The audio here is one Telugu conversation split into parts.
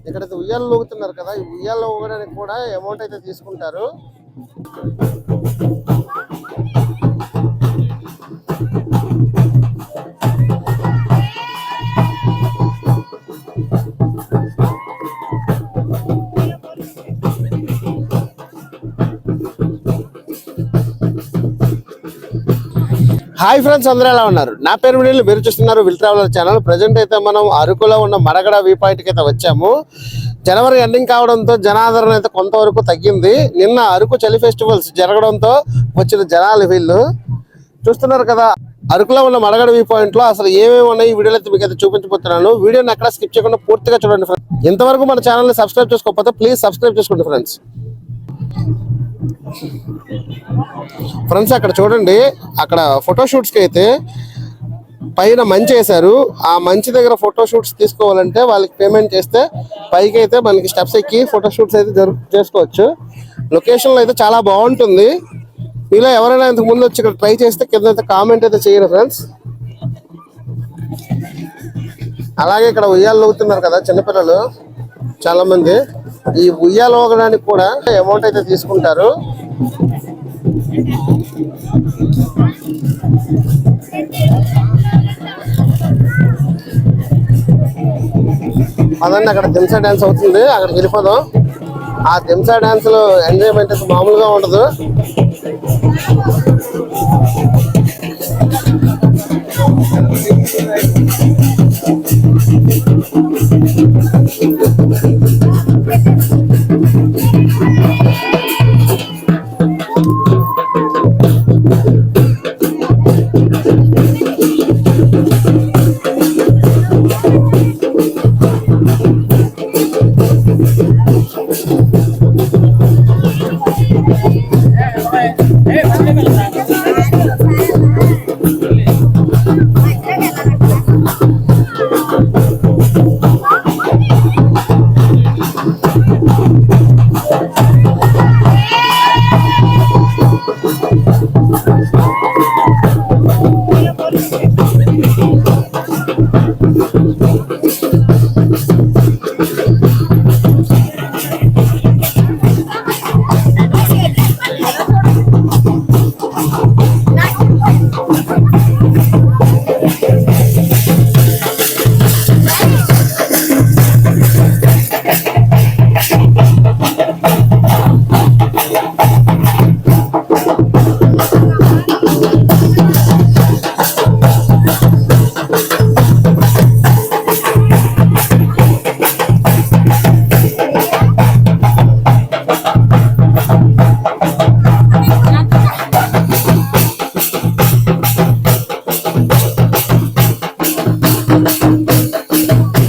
ఇక్కడైతే ఉయ్యాలు ఊగుతున్నారు కదా, ఈ ఉయ్యాలు ఊగడానికి కూడా అమౌంట్ అయితే తీసుకుంటారు. హాయ్ ఫ్రెండ్స్, అందరూ ఎలా ఉన్నారు? నా పేరు వినీల్, మీరు చూస్తున్నారు విల్ ట్రావెలర్ ఛానల్. ప్రజెంట్ అయితే మనం అరకులో ఉన్న మడగడ వ్యూ పాయింట్కి అయితే వచ్చాము. జనవరి ఎండింగ్ కావడంతో జనాదరణ అయితే కొంతవరకు తగ్గింది. నిన్న అరకు చలి ఫెస్టివల్స్ జరగడంతో వచ్చిన జనాలు వీళ్ళు చూస్తున్నారు కదా. అరకులో ఉన్న మడగడ వ్యూ పాయింట్ లో అసలు ఏమేమి ఉన్నాయి ఈ వీడియోలో అయితే మీకు అయితే చూపించబోతున్నాను. వీడియోని ఎక్కడ స్కిప్ చేయకుండా పూర్తిగా చూడండి ఫ్రెండ్స్. ఇంతవరకు మన ఛానల్ ని సబ్స్క్రైబ్ చేసుకోకపోతే ప్లీజ్ సబ్స్క్రైబ్ చేసుకోండి ఫ్రెండ్స్. అక్కడ చూడండి, అక్కడ ఫోటోషూట్స్ కి అయితే పైన మంచి వేశారు. ఆ మంచి దగ్గర ఫోటోషూట్స్ తీసుకోవాలంటే వాళ్ళకి పేమెంట్ చేస్తే పైకి అయితే మనకి స్టెప్స్ ఎక్కి ఫోటోషూట్స్ అయితే చేసుకోవచ్చు. లొకేషన్లో అయితే చాలా బాగుంటుంది. మీలో ఎవరైనా ఇంతకు ముందు వచ్చి ఇక్కడ ట్రై చేస్తే కింద అయితే కామెంట్ అయితే చేయండి ఫ్రెండ్స్. అలాగే ఇక్కడ ఉయ్యాలు ఊగుతున్నారు కదా చిన్నపిల్లలు చాలా మంది. ఈ ఉయ్యాలు ఊగడానికి కూడా అమౌంట్ అయితే తీసుకుంటారు. అదండి అక్కడ దింసా డాన్స్ అవుతుంది, అక్కడికి వెళ్ళిపోదాం. ఆ దింసా డాన్స్ లో ఎంజాయ్మెంట్ అయితే మామూలుగా ఉండదు.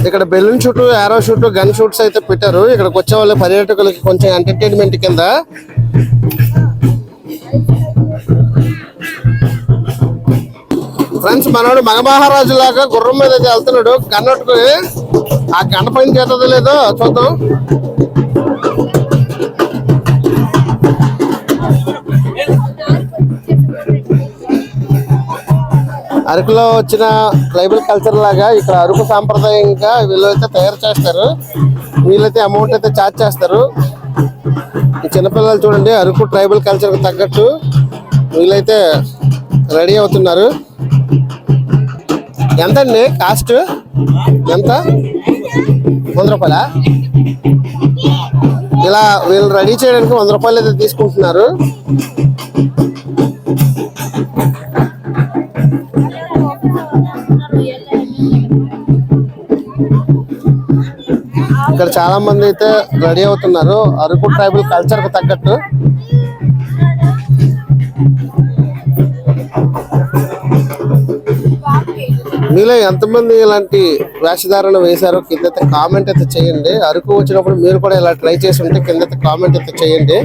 ఇక్కడ balloon shoot, arrow shoot, gun shoots అయితే పెట్టారు. ఇక్కడికి వచ్చే వాళ్ళ పర్యాటకులకి కొంచెం ఎంటర్టైన్మెంట్ కింద. ఫ్రెండ్స్, మనోడు మగమహారాజు లాగా గుర్రం మీద అయితే వెళ్తున్నాడు గన్నట్టుకుని. ఆ గన్న పైన చేస్తుందో లేదో చూద్దాం. అరకులో వచ్చిన ట్రైబల్ కల్చర్ లాగా ఇక్కడ అరకు సాంప్రదాయంగా వీళ్ళైతే తయారు చేస్తారు. వీళ్ళైతే అమౌంట్ అయితే ఛార్జ్ చేస్తారు. ఈ చిన్నపిల్లలు చూడండి, అరకు ట్రైబల్ కల్చర్ కు తగ్గట్టు వీళ్ళైతే రెడీ అవుతున్నారు. ఎంత అండి కాస్ట్? ఎంత? 100 రూపాయలా? ఇలా వీళ్ళు రెడీ చేయడానికి 100 రూపాయలు అయితే తీసుకుంటున్నారు. ఇక్కడ చాలా మంది అయితే రెడీ అవుతున్నారు అరకు ట్రైబల్ కల్చర్ కు తగ్గట్టు. మీలో ఎంతమంది ఇలాంటి వేషధారణ వేశారో కింద కామెంట్ అయితే చేయండి. అరకు వచ్చినప్పుడు మీరు కూడా ఇలా ట్రై చేసి ఉంటే కింద కామెంట్ అయితే చేయండి.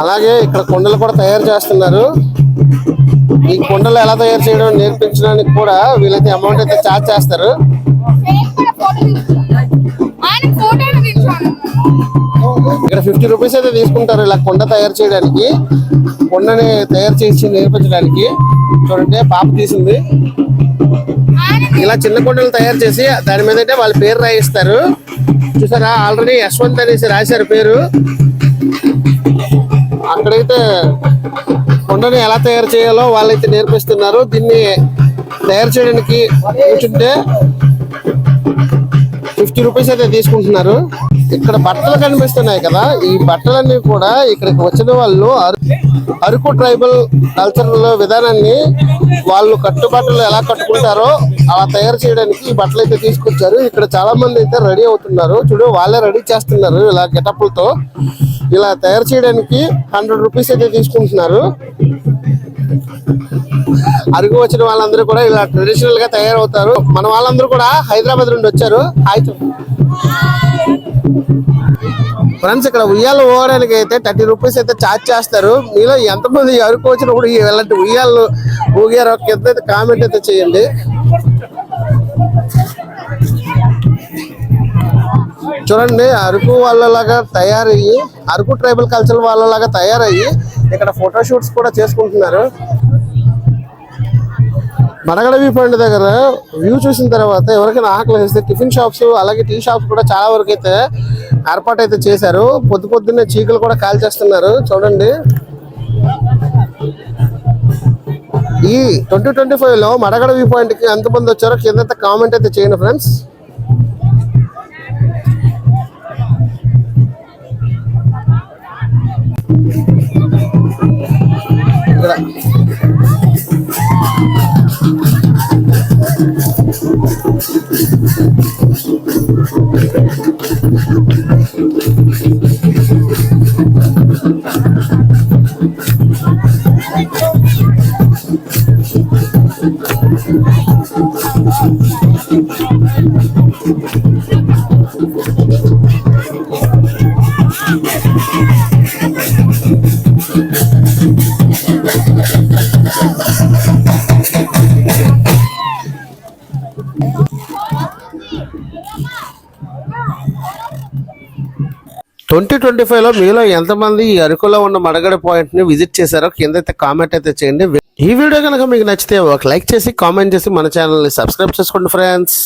అలాగే ఇక్కడ కుండలు కూడా తయారు చేస్తున్నారు. ఈ కుండలు ఎలా తయారు చేయడం నేర్పించడానికి కూడా వీళ్ళైతే అమౌంట్ అయితే ఛార్జ్ చేస్తారు. ఇక్కడ 50 రూపీస్ అయితే తీసుకుంటారు ఇలా కుండ తయారు చేయడానికి. కుండని తయారు చేసి నేర్పించడానికి. చూడండి, పాప తీసింది. ఇలా చిన్న కుండలు తయారు చేసి దాని మీద అయితే వాళ్ళ పేరు రాయిస్తారు. చూసారా, ఆల్రెడీ యశ్వంత్ అనేసి రాశారు పేరు. అక్కడైతే కుండని ఎలా తయారు చేయాలో వాళ్ళైతే నేర్పిస్తున్నారు. దీన్ని తయారు చేయడానికి కూర్చుంటే 50 రూపీస్ అయితే తీసుకుంటున్నారు. ఇక్కడ బట్టలు కనిపిస్తున్నాయి కదా, ఈ బట్టలన్నీ కూడా ఇక్కడికి వచ్చిన వాళ్ళు అరకు ట్రైబల్ కల్చరల్ విధానాన్ని వాళ్ళు కట్టుబట్టలు ఎలా కట్టుకుంటారో అలా తయారు చేయడానికి ఈ బట్టలు అయితే తీసుకొచ్చారు. ఇక్కడ చాలా మంది అయితే రెడీ అవుతున్నారు. చూడు, వాళ్ళే రెడీ చేస్తున్నారు ఇలా గెటప్లతో. ఇలా తయారు చేయడానికి 100 రూపీస్ అయితే తీసుకుంటున్నారు. అరకు వచ్చిన వాళ్ళందరూ కూడా ఇలా ట్రెడిషనల్ గా తయారవుతారు. మన వాళ్ళందరూ కూడా హైదరాబాద్ నుండి వచ్చారు. ఫ్రెండ్స్, ఇక్కడ ఉయ్యాలు ఊగడానికి అయితే 30 రూపీస్ అయితే ఛార్జ్ చేస్తారు. మీలో ఎంతమంది అరకు వచ్చినప్పుడు ఇలాంటి ఉయ్యాలు ఊగారో కింద అయితే కామెంట్ అయితే చేయండి. చూడండి, అరకు వాళ్ళలాగా తయారయ్యి, అరకు ట్రైబల్ కల్చర్ వాళ్ళలాగా తయారయ్యి ఇక్కడ ఫోటోషూట్స్ కూడా చేసుకుంటున్నారు. మడగడ వ్యూ పాయింట్ దగ్గర వ్యూ చూసిన తర్వాత ఎవరికైనా ఆకలి వేస్తే టిఫిన్ షాప్స్ అలాగే టీ షాప్స్ కూడా చాలా వరకు అయితే ఏర్పాటు అయితే చేశారు. పొద్దున్నే చీకులు కూడా కాల్ చేస్తున్నారు. చూడండి, ఈ 2025 లో మడగడ వ్యూ పాయింట్ కి ఎంతమంది వచ్చారో కింద కామెంట్ అయితే చేయండి ఫ్రెండ్స్. ఇక్కడ లో మీలో ఎంతమంది ఈ అరకులో ఉన్న మడగడ పాయింట్ ని విజిట్ చేశారో కింద అయితే కామెంట్ అయితే చేయండి. ఈ వీడియో కనుక మీకు నచ్చితే ఒక లైక్ చేసి కామెంట్ చేసి మన ఛానల్ ని సబ్స్క్రైబ్ చేసుకోండి ఫ్రెండ్స్.